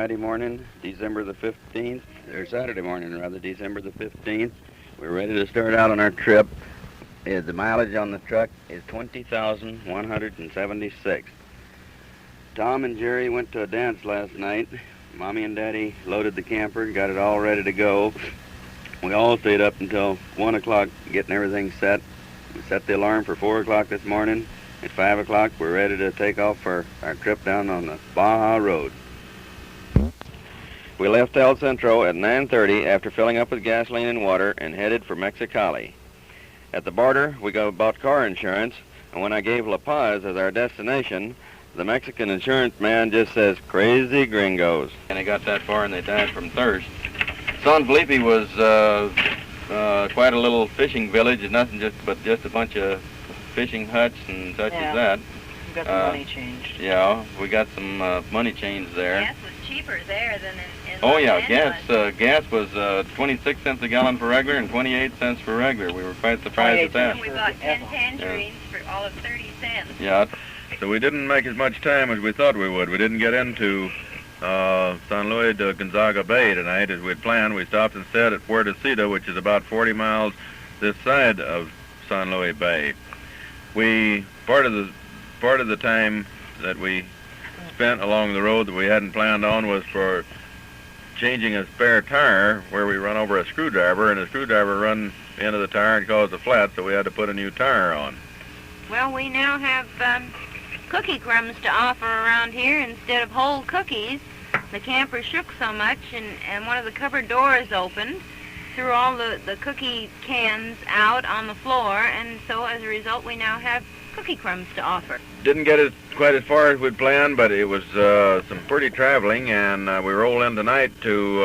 Friday morning, December the 15th, or Saturday morning rather, December the 15th. We're ready to start out on our trip. The mileage on the truck is 20,176. Tom and Jerry went to a dance last night. Mommy and Daddy loaded the camper, got it all ready to go. We all stayed up until 1 o'clock getting everything set. We set the alarm for 4 o'clock this morning. At 5 o'clock, we're ready to take off for our trip down on the Baja Road. We left El Centro at 9:30 after filling up with gasoline and water and headed for Mexicali. At the border, we bought car insurance, and when I gave La Paz as our destination, the Mexican insurance man just says, "Crazy gringos." And they got that far and they died from thirst. San Felipe was quite a little fishing village. It's nothing but just a bunch of fishing huts and such as that. We got some money changed. Yeah, we got some money changed there. Gas was cheaper there than in Oh yeah, Los gas was 26 cents a gallon for regular and 28 cents for regular. We were quite surprised at that. We bought 10 tangerines for all of 30 cents. Yeah. So we didn't make as much time as we thought we would. We didn't get into San Luis de Gonzaga Bay tonight as we'd planned. We stopped instead at Puertecita, which is about 40 miles this side of San Luis Bay. Part of the time that we spent along the road that we hadn't planned on was for changing a spare tire where we run over a screwdriver, and the screwdriver run into the tire and caused a flat, so we had to put a new tire on. Well, we now have cookie crumbs to offer around here instead of whole cookies. The camper shook so much, and one of the cupboard doors opened, threw all the cookie cans out on the floor, and so as a result we now have cookie crumbs to offer. Didn't get it quite as far as we'd planned, but it was some pretty traveling, and we rolled in tonight to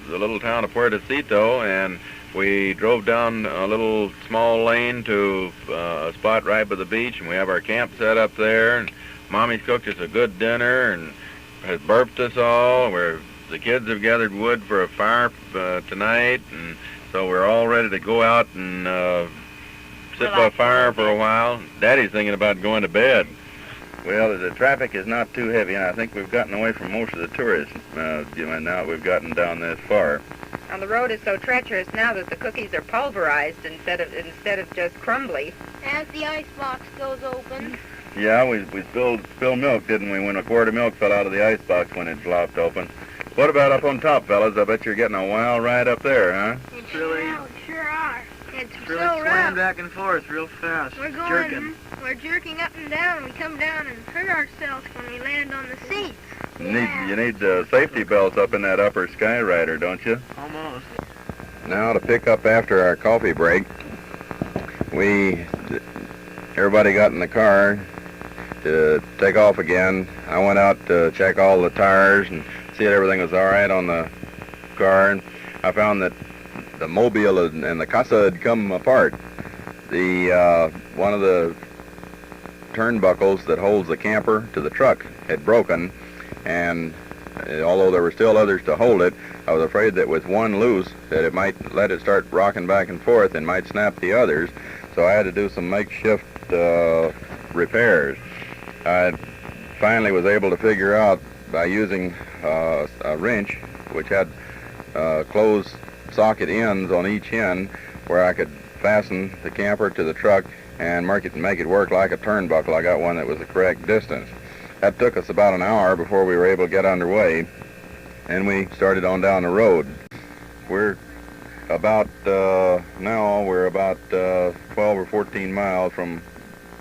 the little town of Puertecito, and we drove down a little small lane to a spot right by the beach, and we have our camp set up there, and Mommy's cooked us a good dinner and has burped us all. The kids have gathered wood for a fire tonight, and so we're all ready to go out and sit by a fire for a while. Daddy's thinking about going to bed. Well, the traffic is not too heavy, and I think we've gotten away from most of the tourists now that we've gotten down this far. Now the road is so treacherous now that the cookies are pulverized instead of just crumbly. As the icebox goes open. Yeah, we spilled milk, didn't we, when a quart of milk fell out of the icebox when it flopped open. What about up on top, fellas? I bet you're getting a wild ride up there, huh? It's really, we sure are. It's really so rough. back and forth real fast. We're jerking up and down, and we come down and hurt ourselves when we land on the seats. You need safety belts up in that upper Skyrider, don't you? Almost. Now to pick up after our coffee break, everybody got in the car to take off again. I went out to check all the tires and see that everything was all right on the car, and I found that the mobile and the casa had come apart. One of the turnbuckles that holds the camper to the truck had broken, and although there were still others to hold it, I was afraid that with one loose that it might let it start rocking back and forth and might snap the others, so I had to do some makeshift repairs. I finally was able to figure out by using a wrench which had closed socket ends on each end where I could fasten the camper to the truck and make it work like a turnbuckle. I got one that was the correct distance. That took us about an hour before we were able to get underway, and we started on down the road. We're about 12 or 14 miles from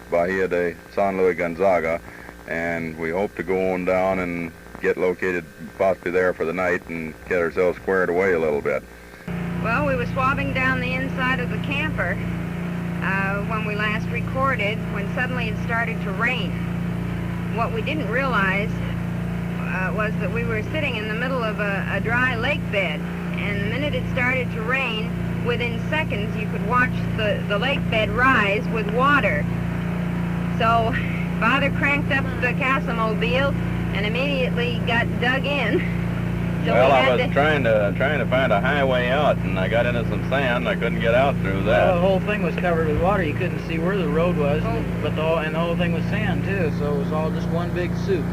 Bahia de San Luis Gonzaga, and we hope to go on down and get located possibly there for the night and get ourselves squared away a little bit. Well, we were swabbing down the inside of the camper when we last recorded, when suddenly it started to rain. What we didn't realize was that we were sitting in the middle of a dry lake bed, and the minute it started to rain, within seconds you could watch the lake bed rise with water. So Father cranked up the Casamobile and immediately got dug in. So well, I was trying to find a highway out, and I got into some sand. I couldn't get out through that. Well, the whole thing was covered with water. You couldn't see where the road was, but the whole thing was sand too. So it was all just one big soup.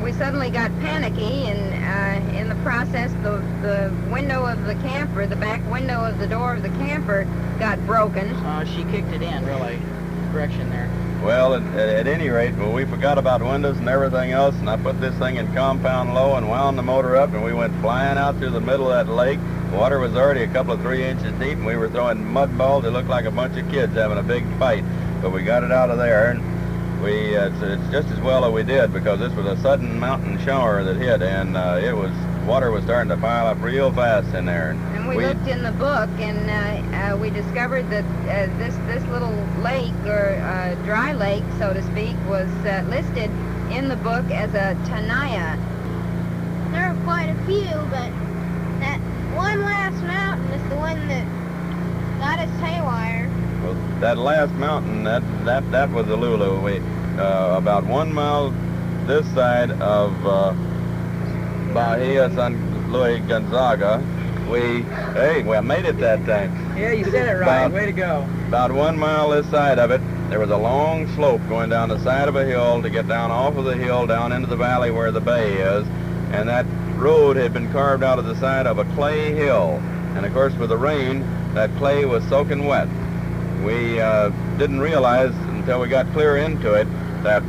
we suddenly got panicky, and in the process, the window of the camper, the back window of the door of the camper, got broken. She kicked it in, really. Correction there. Well, at any rate, well, we forgot about windows and everything else, and I put this thing in compound low and wound the motor up, and we went flying out through the middle of that lake. Water was already a couple of 3 inches deep, and we were throwing mud balls. It looked like a bunch of kids having a big fight, but we got it out of there, and it's just as well that we did, because this was a sudden mountain shower that hit, and water was starting to pile up real fast in there. And we looked in the book, and we discovered that this little lake, or dry lake, so to speak, was listed in the book as a Tanaya. There are quite a few, but that one last mountain is the one that got us haywire. Well, that last mountain, that was the Lulu. We about 1 mile this side of Bahia San Luis Gonzaga. We made it that time. Yeah, you said it right. Way to go. About 1 mile this side of it, there was a long slope going down the side of a hill to get down off of the hill down into the valley where the bay is, and that road had been carved out of the side of a clay hill, and of course with the rain that clay was soaking wet. We didn't realize until we got clear into it that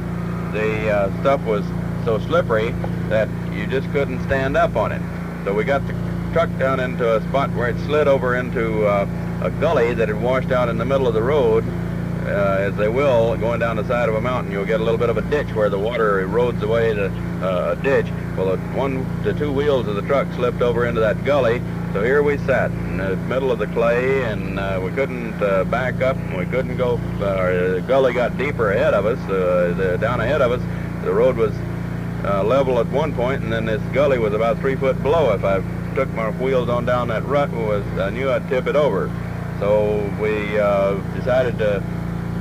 the stuff was so slippery that you just couldn't stand up on it. So we got the truck down into a spot where it slid over into a gully that had washed out in the middle of the road. As they will, going down the side of a mountain, you'll get a little bit of a ditch where the water erodes away to a ditch. Well, the two wheels of the truck slipped over into that gully, so here we sat in the middle of the clay, and we couldn't back up, and we couldn't go. The gully got deeper ahead of us, down ahead of us. The road was level at one point, and then this gully was about 3 foot below. If I took my wheels on down that rut, I knew I'd tip it over. So we decided to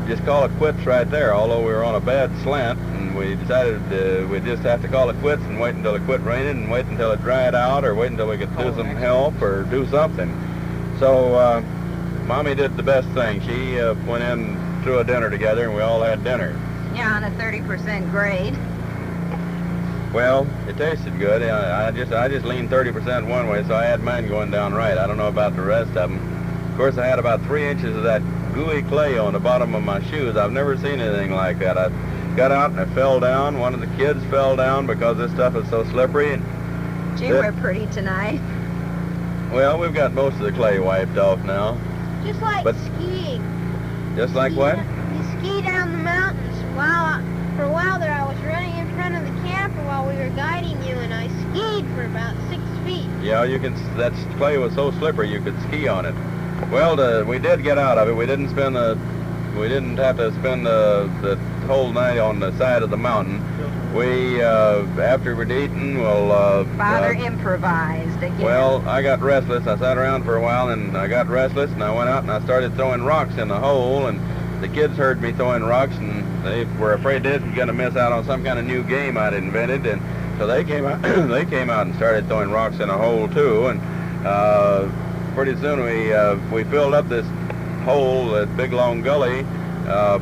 just call it quits right there, although we were on a bad slant, and we decided we'd just have to call it quits and wait until it quit raining and wait until it dried out, or wait until we could do some help or do something. So Mommy did the best thing. She went in, threw a dinner together, and we all had dinner. Yeah, on a 30% grade. Well, it tasted good. I just leaned 30% one way, so I had mine going down right. I don't know about the rest of them. Of course, I had about 3 inches of that gooey clay on the bottom of my shoes. I've never seen anything like that. I got out and I fell down. One of the kids fell down because this stuff is so slippery. Gee, we're pretty tonight. Well, we've got most of the clay wiped off now. Just like skiing. Just like what? You ski down the mountains. For a while there, I was running in front of the camper while we were guiding you, and I skied for about 6 feet. Yeah, that clay was so slippery you could ski on it. Well, we did get out of it. We didn't have to spend the whole night on the side of the mountain. We, after we'd eaten, Father improvised again. Well, I got restless. I sat around for a while, and I got restless, and I went out and I started throwing rocks in the hole, and the kids heard me throwing rocks, and they were afraid they were going to miss out on some kind of new game I'd invented, and so they came out. They came out and started throwing rocks in a hole too, and pretty soon we filled up this hole, that big long gully,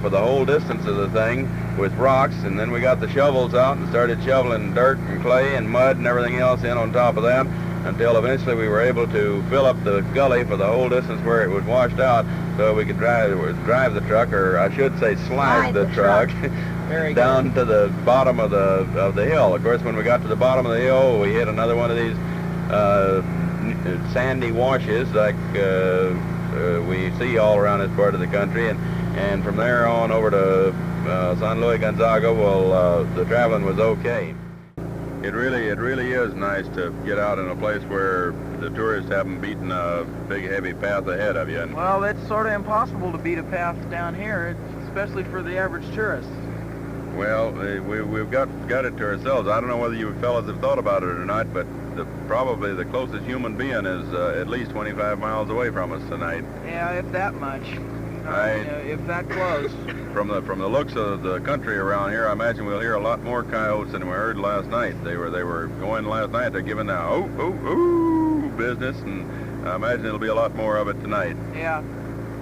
for the whole distance of the thing with rocks, and then we got the shovels out and started shoveling dirt and clay and mud and everything else in on top of that, until eventually we were able to fill up the gully for the whole distance where it was washed out, so we could drive the truck, or I should say slide the truck down to the bottom of the hill. Of course, when we got to the bottom of the hill, we hit another one of these sandy washes like we see all around this part of the country, and from there on over to San Luis Gonzaga, well, the traveling was okay. It really is nice to get out in a place where the tourists haven't beaten a big heavy path ahead of you. Well, it's sort of impossible to beat a path down here, especially for the average tourist. Well, we've got it to ourselves. I don't know whether you fellas have thought about it or not, but probably the closest human being is at least 25 miles away from us tonight. Yeah, if that much. If that close. From the looks of the country around here, I imagine we'll hear a lot more coyotes than we heard last night. They were going last night. They're giving the ooh business, and I imagine it'll be a lot more of it tonight. Yeah.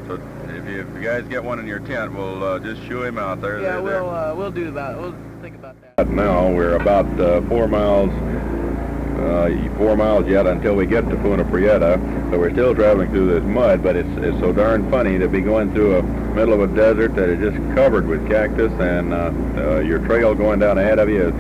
So if you guys get one in your tent, we'll just shoo him out there. Yeah, we'll do that. We'll think about that? Now we're about 4 miles yet until we get to Puna Prieta, so we're still traveling through this mud, but it's so darn funny to be going through a middle of a desert that is just covered with cactus, and your trail going down ahead of you is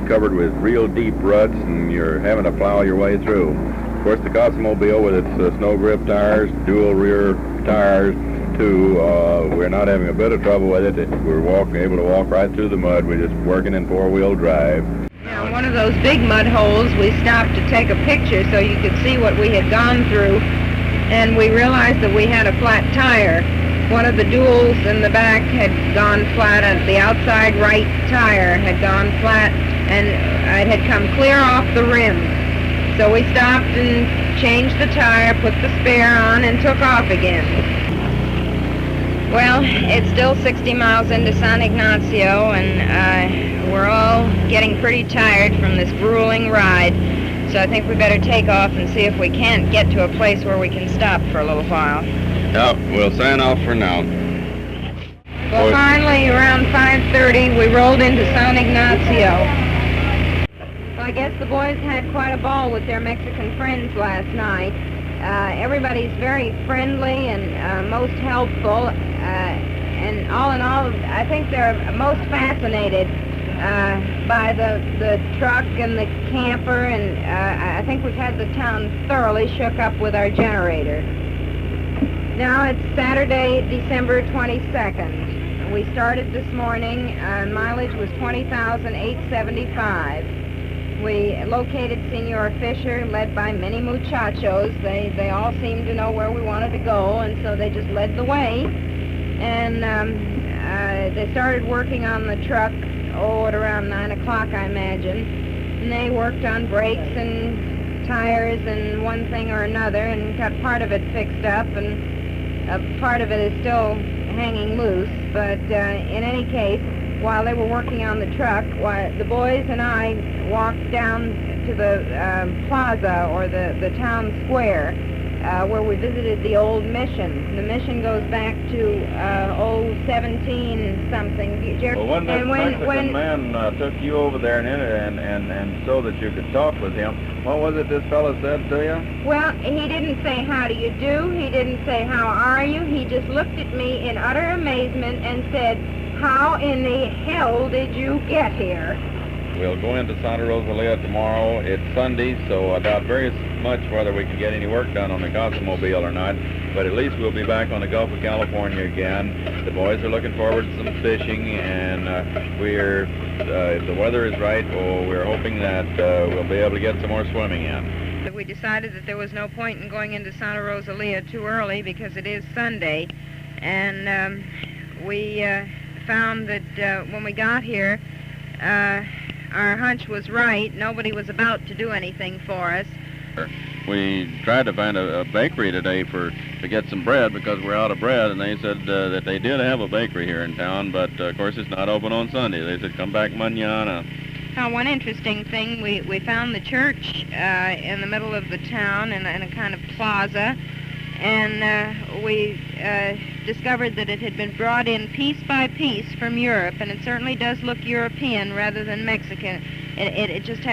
covered with real deep ruts, and you're having to plow your way through. Of course, the Cosmobile with its snow grip tires, dual rear tires too, we're not having a bit of trouble with it. We're able to walk right through the mud. We're just working in four-wheel drive. Now, one of those big mud holes, we stopped to take a picture so you could see what we had gone through, and we realized that we had a flat tire. One of the duals in the back had gone flat, and the outside right tire had gone flat, and it had come clear off the rim. So we stopped and changed the tire, put the spare on, and took off again. Well, it's still 60 miles into San Ignacio, and we're all getting pretty tired from this grueling ride, so I think we better take off and see if we can't get to a place where we can stop for a little while. Yep, we'll sign off for now. Well, finally, around 5:30, we rolled into San Ignacio. Well, I guess the boys had quite a ball with their Mexican friends last night. Everybody's very friendly and most helpful, and all in all, I think they're most fascinated by the truck and the camper, and I think we've had the town thoroughly shook up with our generator. Now it's Saturday, December 22nd. We started this morning. Mileage was 20,875. We located Senor Fisher, led by many muchachos. They all seemed to know where we wanted to go, and so they just led the way. And they started working on the truck, at around 9 o'clock, I imagine. And they worked on brakes and tires and one thing or another, and got part of it fixed up, and part of it is still hanging loose. But in any case, while they were working on the truck, the boys and I walked down to the plaza, or the town square, where we visited the old mission. The mission goes back to 17-something. Well, when that Mexican man took you over there and so that you could talk with him, what was it this fellow said to you? Well, he didn't say, "How do you do?" He didn't say, "How are you?" He just looked at me in utter amazement and said, "How in the hell did you get here?" We'll go into Santa Rosalia tomorrow. It's Sunday, so I doubt very much whether we can get any work done on the Cosmobile or not, but at least we'll be back on the Gulf of California again. The boys are looking forward to some fishing, and if the weather is right, we're hoping that we'll be able to get some more swimming in. We decided that there was no point in going into Santa Rosalia too early because it is Sunday, and we found that when we got here, our hunch was right. Nobody was about to do anything for us. We tried to find a bakery today to get some bread because we're out of bread, and they said that they did have a bakery here in town, but of course it's not open on Sunday. They said come back mañana. Now, one interesting thing, we found the church in the middle of the town in a kind of plaza, and we discovered that it had been brought in piece by piece from Europe, and it certainly does look European rather than Mexican. It just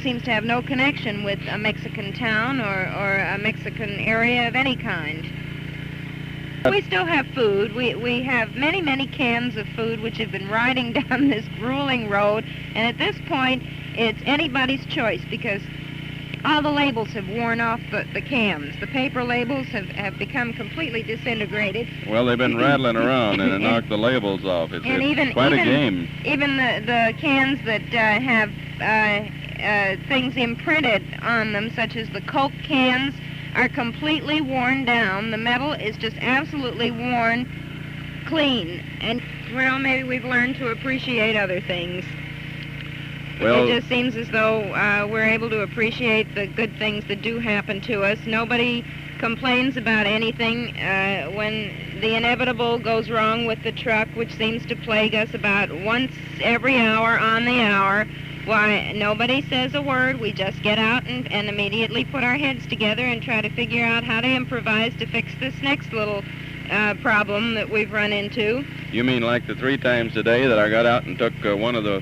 seems to have no connection with a Mexican town or a Mexican area of any kind. We still have food. We have many, many cans of food which have been riding down this grueling road, and at this point it's anybody's choice because all the labels have worn off the cans. The paper labels have become completely disintegrated. Well, they've been rattling around and it knocked the labels off. It's quite a game. Even the cans that have things imprinted on them, such as the Coke cans, are completely worn down. The metal is just absolutely worn clean. And, well, maybe we've learned to appreciate other things. Well, it just seems as though we're able to appreciate the good things that do happen to us. Nobody complains about anything when the inevitable goes wrong with the truck, which seems to plague us about once every hour on the hour. Why, nobody says a word. We just get out and immediately put our heads together and try to figure out how to improvise to fix this next little problem that we've run into. You mean like the 3 times today that I got out and took one of the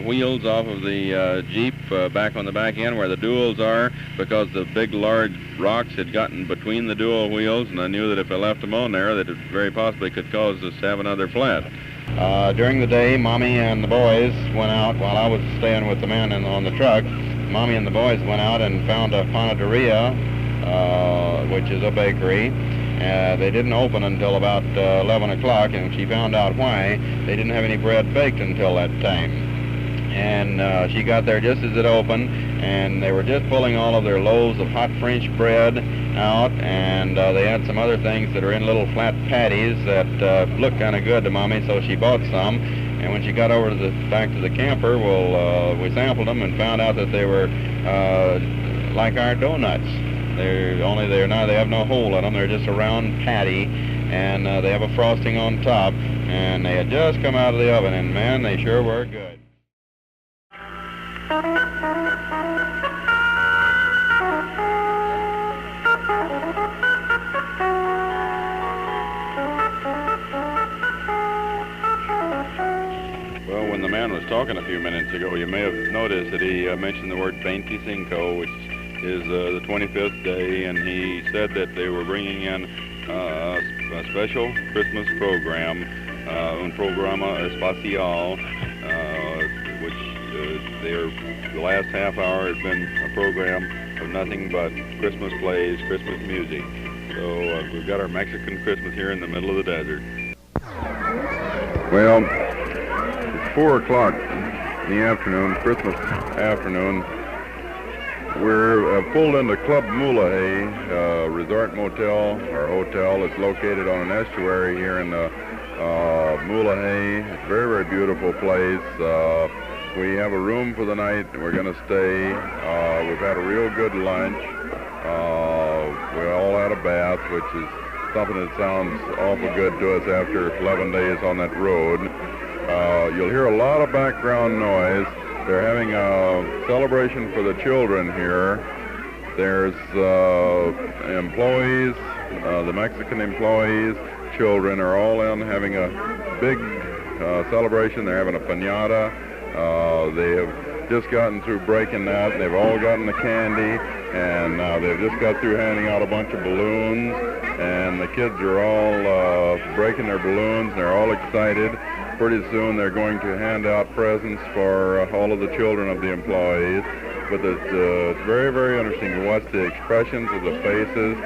wheels off of the Jeep back on the back end where the duals are, because the big large rocks had gotten between the dual wheels, and I knew that if I left them on there that it very possibly could cause us to have another flat. During the day, Mommy and the boys went out while I was staying with the men on the truck. Mommy and the boys went out and found a panaderia, which is a bakery. They didn't open until about 11 o'clock, and she found out why. They didn't have any bread baked until that time. And she got there just as it opened, and they were just pulling all of their loaves of hot French bread out, and they had some other things that are in little flat patties that looked kind of good to Mommy, so she bought some. And when she got over to back to the camper, well, we sampled them and found out that they were like our donuts. They have no hole in them. They're just a round patty, and they have a frosting on top, and they had just come out of the oven, and man, they sure were good. Well, when the man was talking a few minutes ago, you may have noticed that he mentioned the word 25, which is the 25th day, and he said that they were bringing in a special Christmas program, un programa especial, which the last half hour has been a program of nothing but Christmas plays, Christmas music. So we've got our Mexican Christmas here in the middle of the desert. Well, it's 4 o'clock in the afternoon, Christmas afternoon. We're pulled into Club Mulahey, resort motel or hotel. It's located on an estuary here in Mulahey. It's a very, very beautiful place. We have a room for the night. We're going to stay. We've had a real good lunch. We all had a bath, which is something that sounds awful good to us after 11 days on that road. You'll hear a lot of background noise. They're having a celebration for the children here. There's employees, the Mexican employees, children are all in having a big celebration. They're having a piñata. They have just gotten through breaking that. They've all gotten the candy, and they've just got through handing out a bunch of balloons, and the kids are all breaking their balloons, and they're all excited. Pretty soon they're going to hand out presents for all of the children of the employees. But it's very, very interesting to watch the expressions of the faces,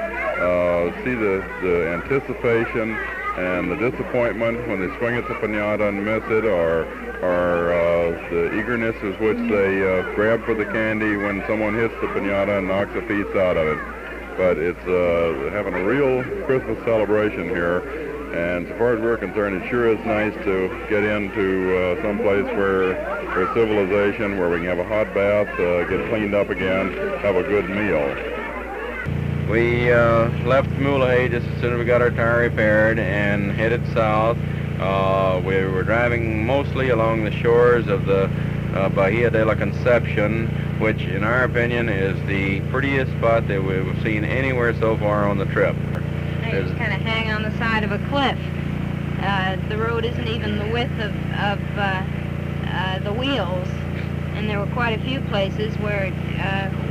see the anticipation and the disappointment when they swing at the piñata and miss it, or the eagerness with which they grab for the candy when someone hits the piñata and knocks a piece out of it. But it's having a real Christmas celebration here. And so far as we're concerned, it sure is nice to get into some place where there's civilization, where we can have a hot bath, get cleaned up again, have a good meal. We left Mulahey just as soon as we got our tire repaired and headed south. We were driving mostly along the shores of the Bahia de la Concepcion, which in our opinion is the prettiest spot that we've seen anywhere so far on the trip. They just kind of hang on the side of a cliff. The road isn't even the width of the wheels, and there were quite a few places where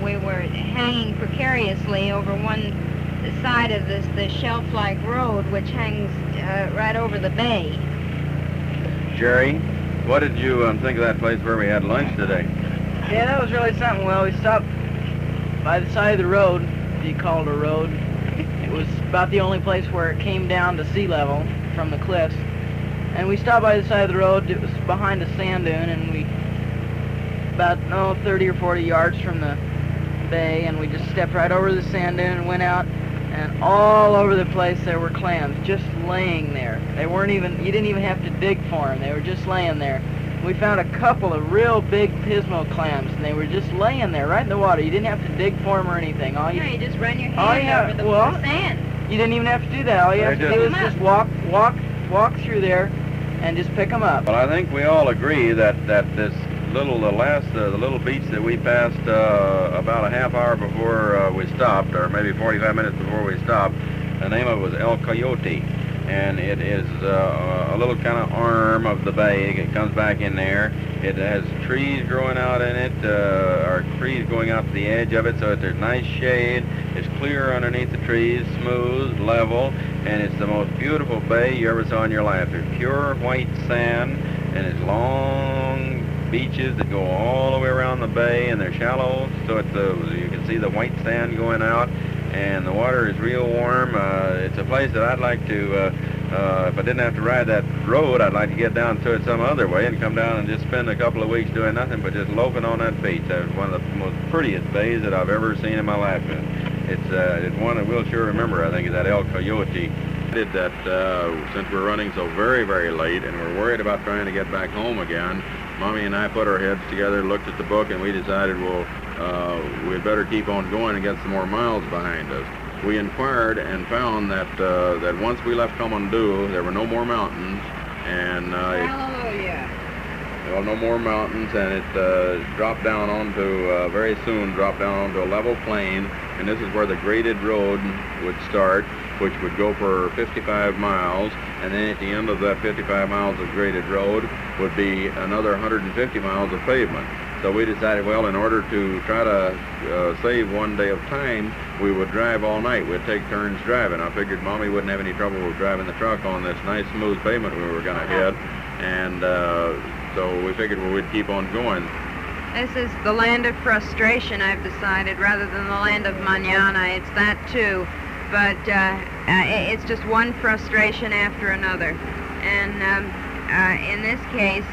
we were hanging precariously over one side of the shelf-like road, which hangs right over the bay. Jerry, what did you think of that place where we had lunch today? Yeah, that was really something. Well, we stopped by the side of the road, if you call it a road. It was about the only place where it came down to sea level from the cliffs. And we stopped by the side of the road. It was behind a sand dune, and we about 30 or 40 yards from the bay, and we just stepped right over the sand dune and went out, and all over the place there were clams just laying there. They weren't even, you didn't even have to dig for them. They were just laying there. We found a couple of real big pismo clams, and they were just laying there right in the water. You didn't have to dig for them or anything. You just run your hand over the sand. You didn't even have to do that. All you have to do is just walk through there and just pick them up. Well, I think we all agree that this the little beach that we passed about a half hour before we stopped, or maybe 45 minutes before we stopped, the name of it was El Coyote. and it is a little kind of arm of the bay. It comes back in there. It has trees growing out in it, or trees going out to the edge of it, so that there's nice shade. It's clear underneath the trees, smooth, level, and it's the most beautiful bay you ever saw in your life. There's pure white sand, and it's long beaches that go all the way around the bay, and they're shallow, so you can see the white sand going out, and the water is real warm. It's a place that I'd like to, if I didn't have to ride that road, I'd like to get down to it some other way and come down and just spend a couple of weeks doing nothing but just loafing on that beach. That's one of the most prettiest bays that I've ever seen in my life. It's one that we'll sure remember, I think, is that El Coyote. Did that since we're running so very, very late and we're worried about trying to get back home again. Mommy and I put our heads together, looked at the book, and we decided, well, we'd better keep on going and get some more miles behind us. We inquired and found that that once we left Commandoo, there were no more mountains, and Hallelujah. well, no more mountains, and it dropped down onto very soon dropped down onto a level plain, and this is where the graded road would start, which would go for 55 miles, and then at the end of that 55 miles of graded road would be another 150 miles of pavement. So we decided, well, in order to try to save one day of time, we would drive all night. We'd take turns driving. I figured Mommy wouldn't have any trouble with driving the truck on this nice smooth pavement we were going to hit, and so we figured, well, we'd keep on going. This is the land of frustration, I've decided, rather than the land of mañana. It's that too, but it's just one frustration after another. And in this case,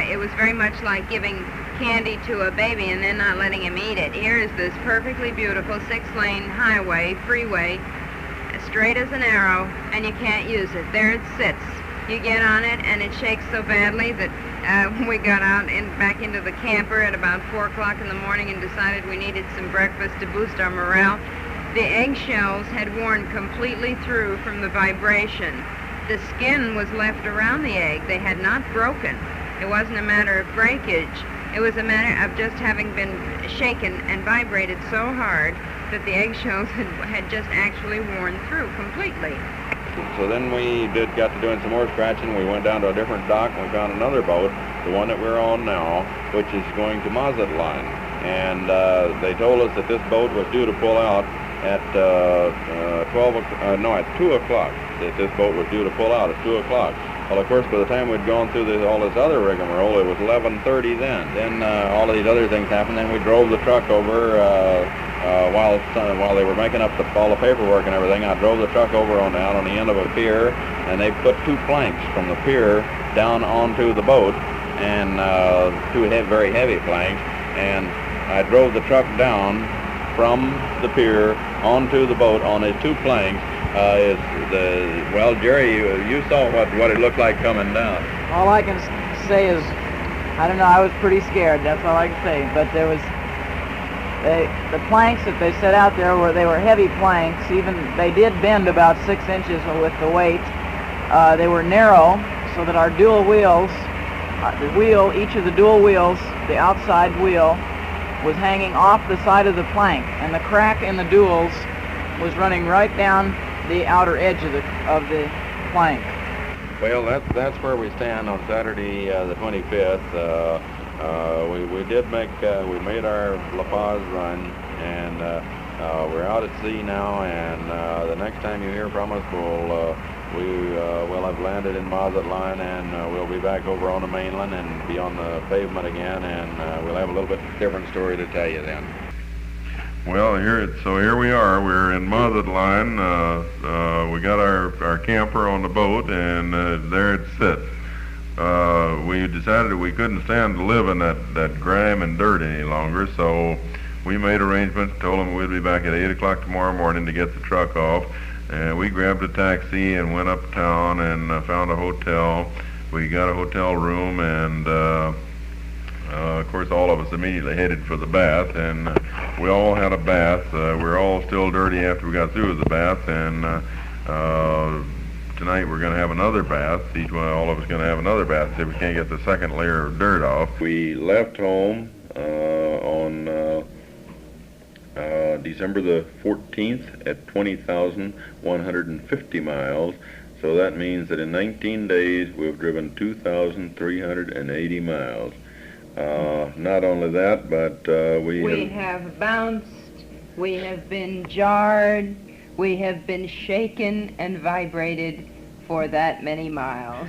it was very much like giving candy to a baby and then not letting him eat it. Here is this perfectly beautiful 6-lane highway, freeway, straight as an arrow, and you can't use it. There it sits. You get on it, and it shakes so badly that we got out and back into the camper at about 4 o'clock in the morning and decided we needed some breakfast to boost our morale. The eggshells had worn completely through from the vibration. The skin was left around the egg. They had not broken. It wasn't a matter of breakage. It was a matter of just having been shaken and vibrated so hard that the eggshells had just actually worn through completely. So then we got to doing some more scratching. We went down to a different dock and we found another boat, the one that we're on now, which is going to Mazatlan. And they told us that this boat was due to pull out at 2 o'clock. That this boat was due to pull out at 2 o'clock. Well, of course, by the time we'd gone through all this other rigmarole, it was 11:30 then. Then all of these other things happened. Then we drove the truck over while they were making up all the paperwork and everything. I drove the truck over out on the end of a pier, and they put 2 planks from the pier down onto the boat, and 2 very heavy planks. And I drove the truck down from the pier onto the boat on his 2 planks. Well, Jerry, you saw what it looked like coming down. All I can say is, I don't know, I was pretty scared. That's all I can say. But there was the planks that they set out there they were heavy planks. Even they did bend about 6 inches with the weight. They were narrow, so that our dual wheels, each of the dual wheels, the outside wheel, was hanging off the side of the plank, and the crack in the duals was running right down the outer edge of the plank. Well, that's where we stand on Saturday, the 25th. We made our La Paz run, and we're out at sea now. And the next time you hear from us, we'll have landed in Mazatlan, and we'll be back over on the mainland and be on the pavement again, and we'll have a little bit different story to tell you then. Well, here we are. We're in Mazatlan. We got our camper on the boat, and there it sits. We decided we couldn't stand to live in that grime and dirt any longer, so we made arrangements, told them we'd be back at 8 o'clock tomorrow morning to get the truck off. And we grabbed a taxi and went uptown and found a hotel. We got a hotel room, and of course all of us immediately headed for the bath, and we all had a bath. We're all still dirty after we got through with the bath, and tonight we're going to have another bath. All of us going to have another bath if we can't get the second layer of dirt off. We left home on December the 14th at 20,150 miles. So that means that in 19 days we've driven 2,380 miles. Not only that, but we have bounced, we have been jarred, we have been shaken and vibrated for that many miles.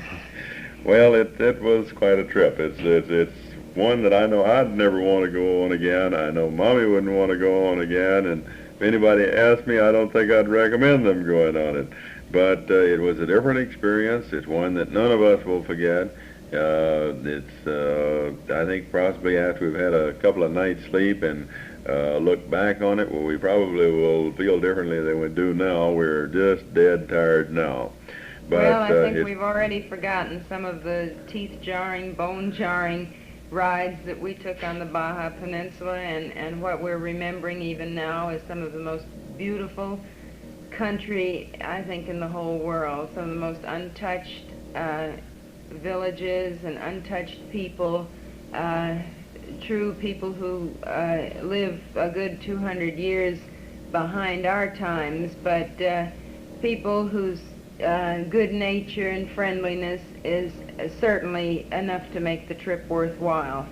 Well, it was quite a trip. It's one that I know I'd never want to go on again. I know Mommy wouldn't want to go on again, and if anybody asked me, I don't think I'd recommend them going on it. But it was a different experience. It's one that none of us will forget. I think possibly after we've had a couple of nights sleep and look back on it, well, we probably will feel differently than we do now. We're just dead tired now. But, well, I think we've already forgotten some of the teeth-jarring, bone-jarring rides that we took on the Baja Peninsula, and what we're remembering even now is some of the most beautiful country, I think, in the whole world. Some of the most untouched villages and untouched people, true people who live a good 200 years behind our times, but people whose good nature and friendliness is certainly enough to make the trip worthwhile.